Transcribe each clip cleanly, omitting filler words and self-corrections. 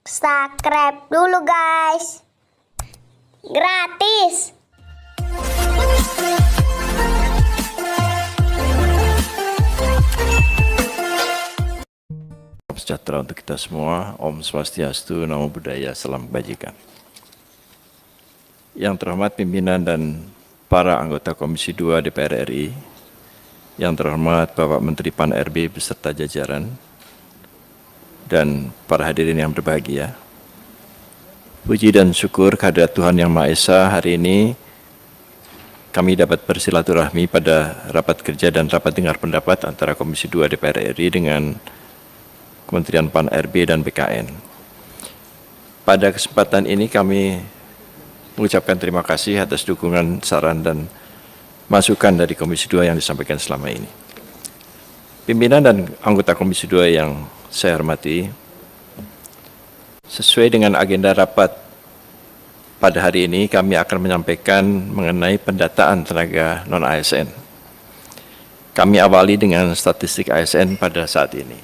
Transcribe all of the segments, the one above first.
Subscribe dulu guys. Gratis. Sejahtera untuk kita semua. Om Swastiastu, Namo Buddhaya, Salam Kebajikan. Yang terhormat pimpinan dan para anggota Komisi 2 DPR RI, yang terhormat Bapak Menteri Pan-RB beserta jajaran, dan para hadirin yang berbahagia. Puji dan syukur kehadirat Tuhan Yang Maha Esa, hari ini kami dapat bersilaturahmi pada rapat kerja dan rapat dengar pendapat antara Komisi 2 DPR RI dengan Kementerian Pan-RB dan BKN. Pada kesempatan ini kami mengucapkan terima kasih atas dukungan, saran, dan masukan dari Komisi 2 yang disampaikan selama ini. Pimpinan dan anggota Komisi 2 yang saya hormati, sesuai dengan agenda rapat pada hari ini, kami akan menyampaikan mengenai pendataan tenaga non-ASN. Kami awali dengan statistik ASN pada saat ini.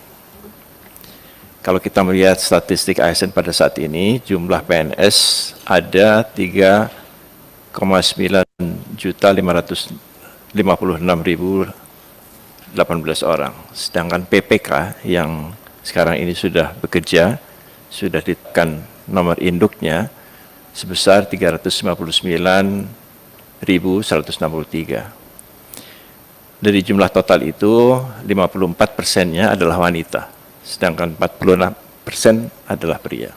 Kalau kita melihat statistik ASN pada saat ini, jumlah PNS ada 3,9.556.018 orang. Sedangkan PPK yang sekarang ini sudah bekerja, sudah ditekan nomor induknya sebesar 359.163. Dari jumlah total itu, 54%-nya adalah wanita. Sedangkan 46% adalah pria.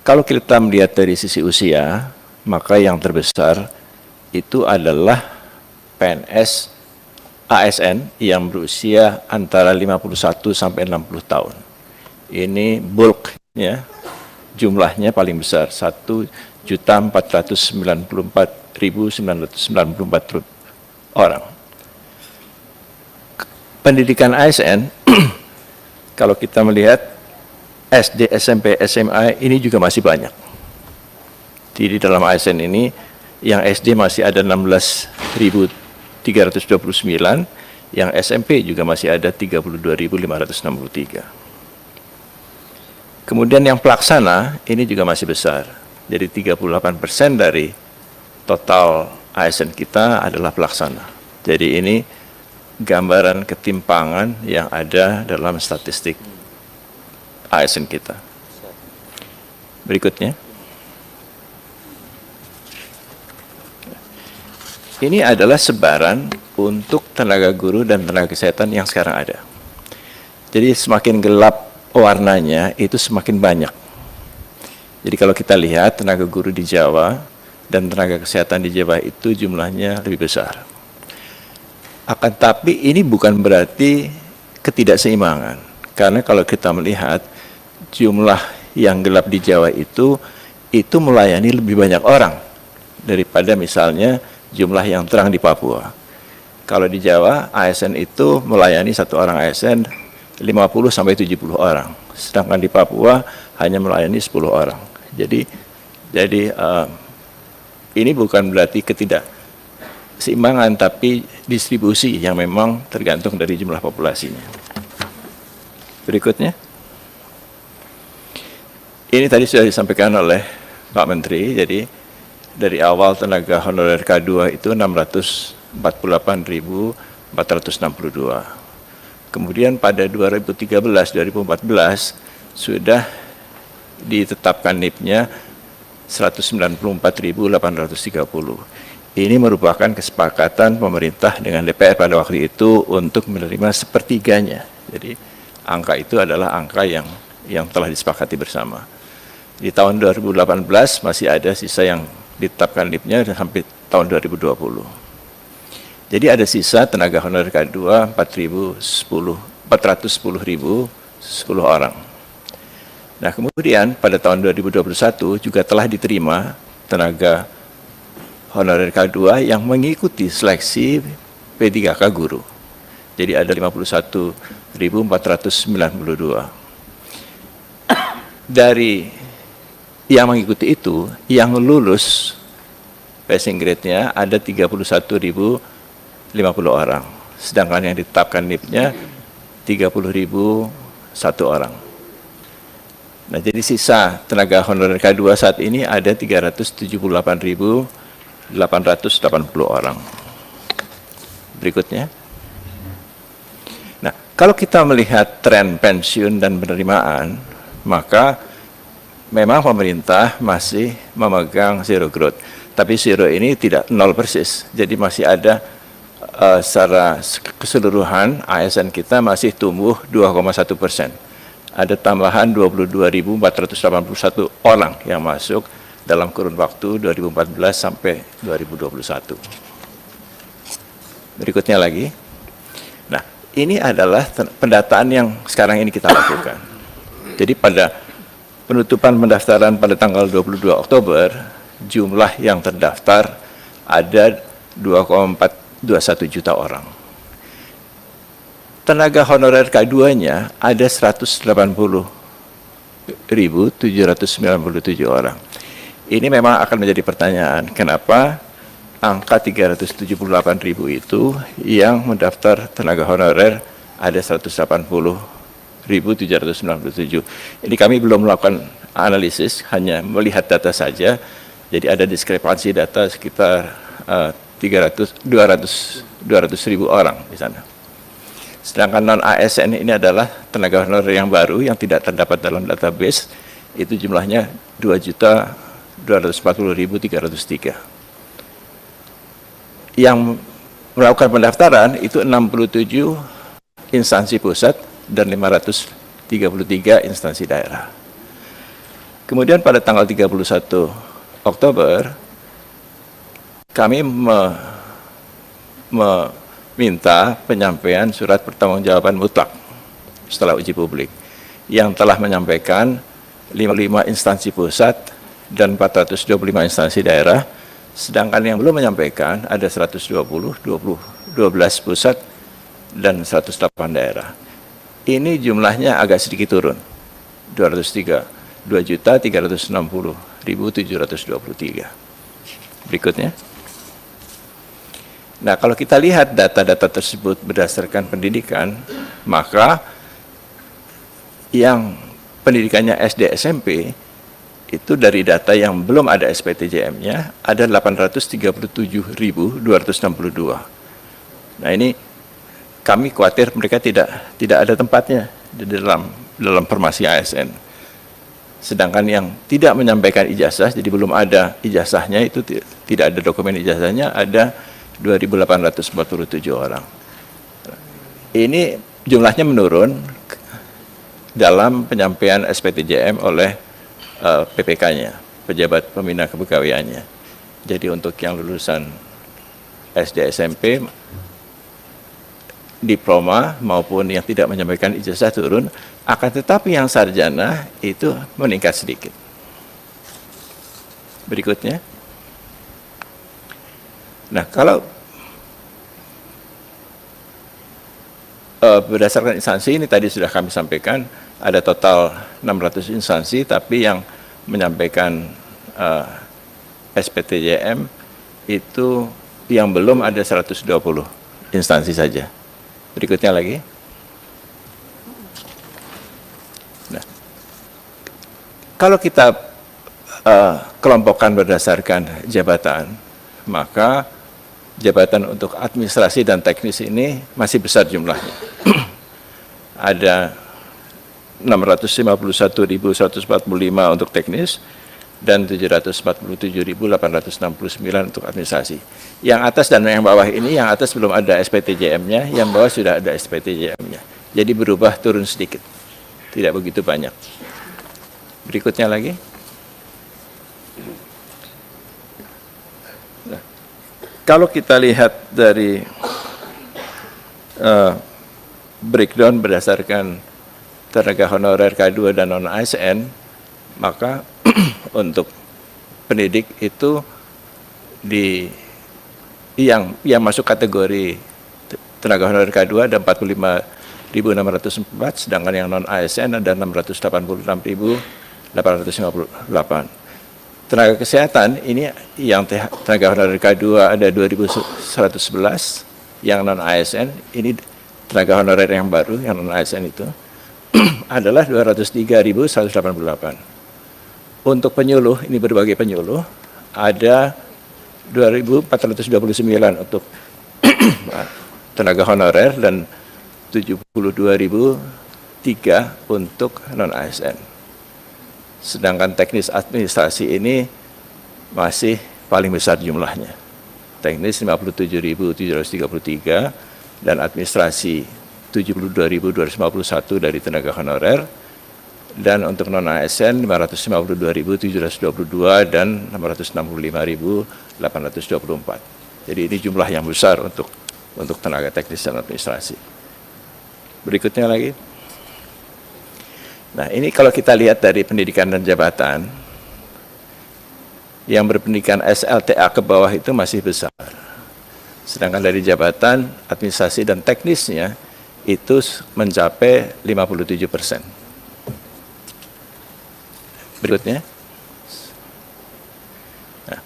Kalau kita melihat dari sisi usia, maka yang terbesar itu adalah PNS ASN yang berusia antara 51 sampai 60 tahun. Ini bulknya, jumlahnya paling besar, 1.494.994 orang. Pendidikan ASN, kalau kita melihat SD, SMP, SMA ini juga masih banyak. Di dalam ASN ini, yang SD masih ada 16.329, yang SMP juga masih ada 32.563. Kemudian yang pelaksana ini juga masih besar. Jadi 38% dari total ASN kita adalah pelaksana. Jadi ini gambaran ketimpangan yang ada dalam statistik ASN kita. Berikutnya. Ini adalah sebaran untuk tenaga guru dan tenaga kesehatan yang sekarang ada. Jadi semakin gelap warnanya itu semakin banyak. Jadi kalau kita lihat tenaga guru di Jawa dan tenaga kesehatan di Jawa itu jumlahnya lebih besar. Akan tapi ini bukan berarti ketidakseimbangan. Karena kalau kita melihat jumlah yang gelap di Jawa itu melayani lebih banyak orang daripada misalnya jumlah yang terang di Papua. Kalau di Jawa, ASN itu melayani satu orang ASN 50 sampai 70 orang. Sedangkan di Papua hanya melayani 10 orang. Jadi ini bukan berarti ketidakseimbangan, tapi distribusi yang memang tergantung dari jumlah populasinya. Berikutnya. Ini tadi sudah disampaikan oleh Pak Menteri, jadi dari awal tenaga honorer K2 itu 648.462. Kemudian pada 2013-2014 sudah ditetapkan NIP-nya 194.830. Ini merupakan kesepakatan pemerintah dengan DPR pada waktu itu untuk menerima sepertiganya. Jadi angka itu adalah angka yang telah disepakati bersama. Di tahun 2018 masih ada sisa yang ditetapkan NIP-nya sampai tahun 2020. Jadi ada sisa tenaga honorer K2 410.010 orang. Nah kemudian pada tahun 2021 juga telah diterima tenaga honorer K2 yang mengikuti seleksi P3K guru. Jadi ada 51.492. Dari yang mengikuti itu, yang lulus passing grade-nya ada 31.050 orang. Sedangkan yang ditetapkan NIP-nya 30.001 orang. Nah, jadi sisa tenaga honorer K2 saat ini ada 378.880 orang. Berikutnya. Nah, kalau kita melihat tren pensiun dan penerimaan, maka memang pemerintah masih memegang zero growth. Tapi zero ini tidak nol persis. Jadi masih ada secara keseluruhan ASN kita masih tumbuh 2,1%. Ada tambahan 22.481 orang yang masuk dalam kurun waktu 2014 sampai 2021. Berikutnya lagi. Nah, ini adalah pendataan yang sekarang ini kita lakukan. Jadi pada penutupan pendaftaran pada tanggal 22 Oktober, jumlah yang terdaftar ada 2,421 juta orang. Tenaga honorer K2-nya ada 180.797 orang. Ini memang akan menjadi pertanyaan, kenapa angka 378.000 itu yang mendaftar tenaga honorer ada 180.797. Ini kami belum melakukan analisis, hanya melihat data saja. Jadi ada diskrepansi data sekitar 200.000 orang di sana. Sedangkan non-ASN ini adalah tenaga honorer yang baru yang tidak terdapat dalam database, itu jumlahnya 2.240.303. Yang melakukan pendaftaran itu 67 instansi pusat dan 533 instansi daerah. Kemudian pada tanggal 31 Oktober, kami minta penyampaian surat pertanggungjawaban mutlak setelah uji publik yang telah menyampaikan 55 instansi pusat dan 425 instansi daerah, sedangkan yang belum menyampaikan ada 120, 12 pusat dan 108 daerah. Ini jumlahnya agak sedikit turun, 2.360.723. Berikutnya. Nah, kalau kita lihat data-data tersebut berdasarkan pendidikan, maka yang pendidikannya SD SMP itu dari data yang belum ada SPTJM-nya ada 837.262. Nah, ini kami khawatir mereka tidak ada tempatnya di dalam formasi ASN. Sedangkan yang tidak menyampaikan ijazah, jadi belum ada ijazahnya, itu tidak ada dokumen ijazahnya, ada 2.847 orang. Ini jumlahnya menurun dalam penyampaian SPTJM oleh PPK-nya, pejabat pembina kepegawaiannya. Jadi untuk yang lulusan SD SMP, diploma maupun yang tidak menyampaikan ijazah turun, akan tetapi yang sarjana itu meningkat sedikit. Berikutnya. Nah, kalau berdasarkan instansi ini tadi sudah kami sampaikan, ada total 600 instansi, tapi yang menyampaikan SPTJM itu yang belum ada 120 instansi saja. Berikutnya lagi. Nah, kalau kita kelompokkan berdasarkan jabatan, maka jabatan untuk administrasi dan teknis ini masih besar jumlahnya. Ada 651.145 untuk teknis dan 747.869 untuk administrasi. Yang atas dan yang bawah ini, yang atas belum ada SPTJM-nya, yang bawah sudah ada SPTJM-nya. Jadi berubah turun sedikit, tidak begitu banyak. Berikutnya lagi. Kalau kita lihat dari breakdown berdasarkan tenaga honorer K2 dan non-ASN, maka untuk pendidik itu yang masuk kategori tenaga honorer K2 ada 45.604, sedangkan yang non-ASN ada 686.858. Tenaga kesehatan ini yang tenaga honorer K2 ada 2.111, yang non-ASN ini tenaga honorer yang baru, yang non-ASN itu adalah 203.188. Untuk penyuluh, ini berbagai penyuluh, ada 2.429 untuk tenaga honorer dan 72.003 untuk non-ASN. Sedangkan teknis administrasi ini masih paling besar jumlahnya. Teknis 57.733 dan administrasi 72.251 dari tenaga honorer, dan untuk non-ASN 552.722 dan 665.824. Jadi ini jumlah yang besar untuk tenaga teknis dan administrasi. Berikutnya lagi. Nah, ini kalau kita lihat dari pendidikan dan jabatan, yang berpendidikan SLTA ke bawah itu masih besar. Sedangkan dari jabatan, administrasi, dan teknisnya itu mencapai 57%. Berikutnya. Nah,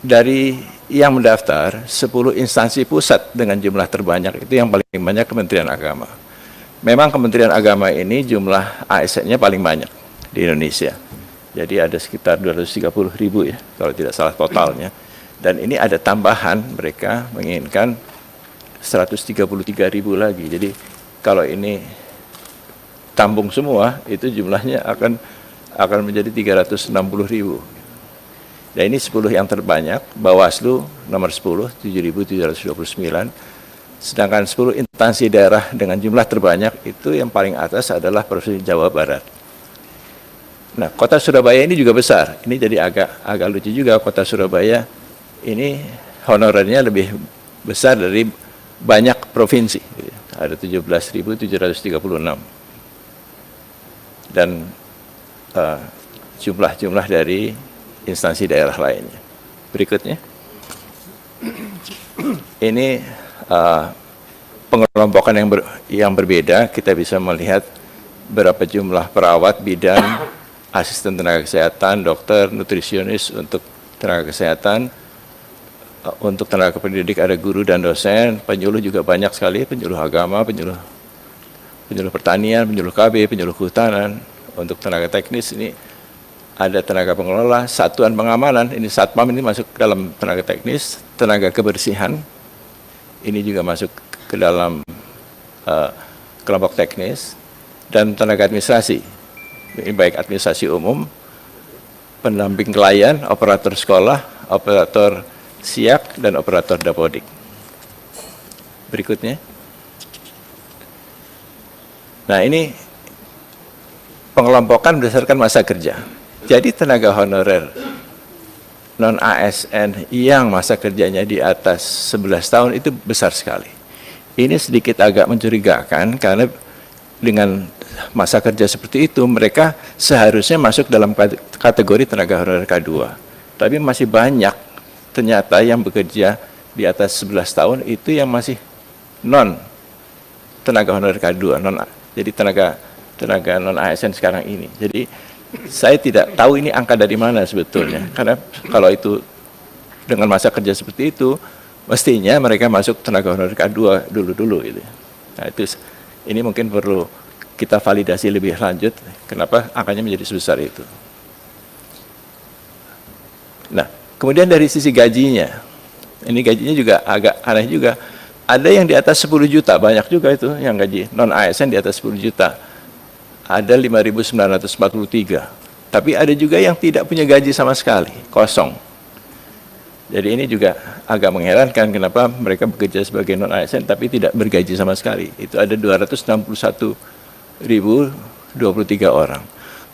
dari yang mendaftar, 10 instansi pusat dengan jumlah terbanyak itu yang paling banyak Kementerian Agama. Memang Kementerian Agama ini jumlah ASN-nya paling banyak di Indonesia. Jadi ada sekitar 230.000 ya, kalau tidak salah totalnya. Dan ini ada tambahan, mereka menginginkan 133.000 lagi. Jadi kalau ini tambung semua, itu jumlahnya akan menjadi 360.000. Dan ini 10 yang terbanyak, Bawaslu nomor 10, 7.729. Sedangkan 10 instansi daerah dengan jumlah terbanyak itu yang paling atas adalah Provinsi Jawa Barat. Nah, kota Surabaya ini juga besar. Ini jadi agak lucu juga, kota Surabaya ini honorernya lebih besar dari banyak provinsi. Ada 17.736. Dan jumlah-jumlah dari instansi daerah lainnya. Berikutnya. Ini pengelompokan yang berbeda, kita bisa melihat berapa jumlah perawat, bidan, asisten tenaga kesehatan, dokter, nutrisionis untuk tenaga kesehatan. Untuk tenaga pendidik ada guru dan dosen, penyuluh juga banyak sekali, penyuluh agama, penyuluh pertanian, penyuluh KB, penyuluh kehutanan. Untuk tenaga teknis ini ada tenaga pengelola, satuan pengamanan, ini Satpam ini masuk ke dalam tenaga teknis, tenaga kebersihan, ini juga masuk ke dalam kelompok teknis, dan tenaga administrasi, ini baik administrasi umum, pendamping klien, operator sekolah, operator siak, dan operator dapodik. Berikutnya. Nah, ini pengelompokan berdasarkan masa kerja. Jadi tenaga honorer non-ASN yang masa kerjanya di atas 11 tahun itu besar sekali. Ini sedikit agak mencurigakan karena dengan masa kerja seperti itu mereka seharusnya masuk dalam kategori tenaga honorer K2. Tapi masih banyak ternyata yang bekerja di atas 11 tahun itu yang masih non tenaga honorer K2, jadi tenaga non-ASN sekarang ini. Jadi saya tidak tahu ini angka dari mana sebetulnya, karena kalau itu dengan masa kerja seperti itu, mestinya mereka masuk tenaga honorer K2 dulu gitu. Nah, ini mungkin perlu kita validasi lebih lanjut, kenapa angkanya menjadi sebesar itu. Nah, kemudian dari sisi gajinya, ini gajinya juga agak aneh juga. Ada yang di atas 10 juta, banyak juga itu yang gaji non-ASN di atas 10 juta. Ada 5.943. Tapi ada juga yang tidak punya gaji sama sekali, kosong. Jadi ini juga agak mengherankan kenapa mereka bekerja sebagai non-ASN tapi tidak bergaji sama sekali. Itu ada 261.023 orang.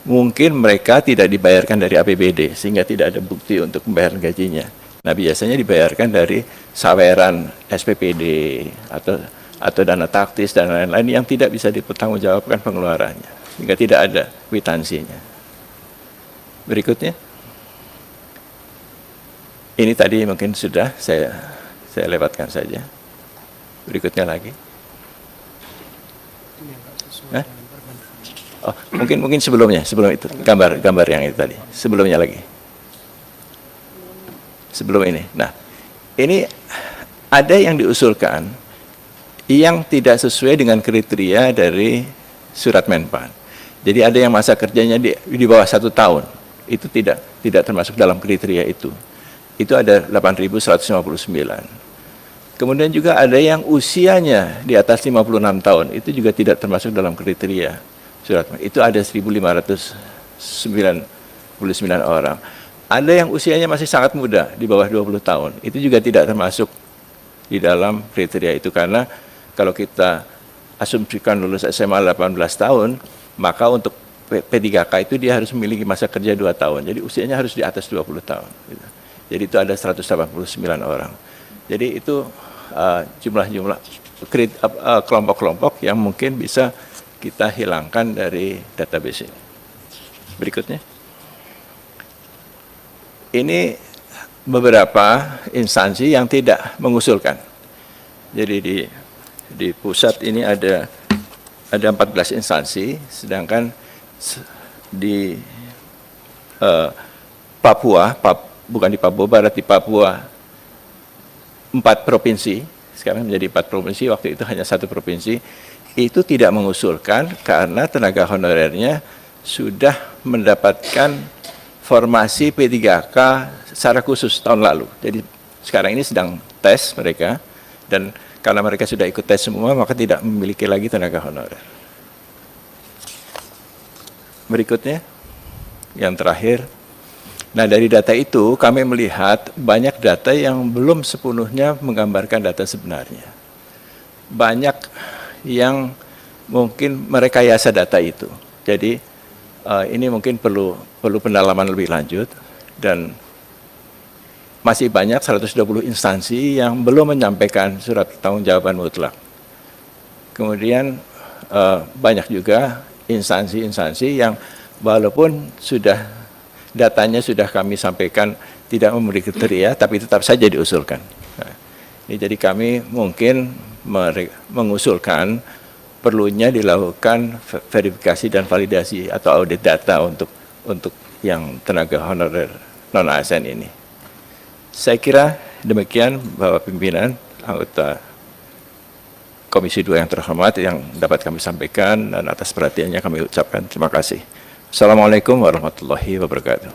Mungkin mereka tidak dibayarkan dari APBD sehingga tidak ada bukti untuk membayar gajinya. Nah, biasanya dibayarkan dari saweran SPPD atau dana taktis dan lain-lain yang tidak bisa dipertanggungjawabkan pengeluarannya, sehingga tidak ada kwitansinya. Berikutnya. Ini tadi mungkin sudah saya lewatkan saja. Berikutnya lagi. Oh, mungkin sebelum itu gambar yang itu tadi. Sebelumnya lagi. Sebelum ini. Nah, ini ada yang diusulkan yang tidak sesuai dengan kriteria dari surat Menpan. Jadi ada yang masa kerjanya di bawah 1 tahun, itu tidak termasuk dalam kriteria itu. Itu ada 8.159. Kemudian juga ada yang usianya di atas 56 tahun, itu juga tidak termasuk dalam kriteria surat Menpan. Itu ada 1.599 orang. Ada yang usianya masih sangat muda, di bawah 20 tahun, itu juga tidak termasuk di dalam kriteria itu, karena kalau kita asumsikan lulus SMA 18 tahun, maka untuk P3K itu dia harus memiliki masa kerja 2 tahun. Jadi usianya harus di atas 20 tahun. Gitu. Jadi itu ada 189 orang. Jadi itu jumlah-jumlah kelompok-kelompok yang mungkin bisa kita hilangkan dari database ini. Berikutnya. Ini beberapa instansi yang tidak mengusulkan. Jadi di pusat ini ada 14 instansi, sedangkan di Papua, bukan di Papua Barat, di Papua 4 provinsi, sekarang menjadi 4 provinsi, waktu itu hanya 1 provinsi, itu tidak mengusulkan karena tenaga honorernya sudah mendapatkan formasi P3K secara khusus tahun lalu. Jadi sekarang ini sedang tes mereka, dan karena mereka sudah ikut tes semua, maka tidak memiliki lagi tenaga honorer. Berikutnya, yang terakhir. Nah, dari data itu kami melihat banyak data yang belum sepenuhnya menggambarkan data sebenarnya. Banyak yang mungkin merekayasa data itu. Jadi ini mungkin perlu pendalaman lebih lanjut, dan masih banyak 120 instansi yang belum menyampaikan surat pertanggungjawaban mutlak. Kemudian banyak juga instansi-instansi yang walaupun datanya sudah kami sampaikan tidak memenuhi kriteria, tapi tetap saja diusulkan. Nah, ini jadi kami mungkin mengusulkan perlunya dilakukan verifikasi dan validasi atau audit data untuk yang tenaga honorer non-ASN ini. Saya kira demikian Bapak Pimpinan, anggota Komisi 2 yang terhormat, yang dapat kami sampaikan, dan atas perhatiannya kami ucapkan terima kasih. Assalamualaikum warahmatullahi wabarakatuh.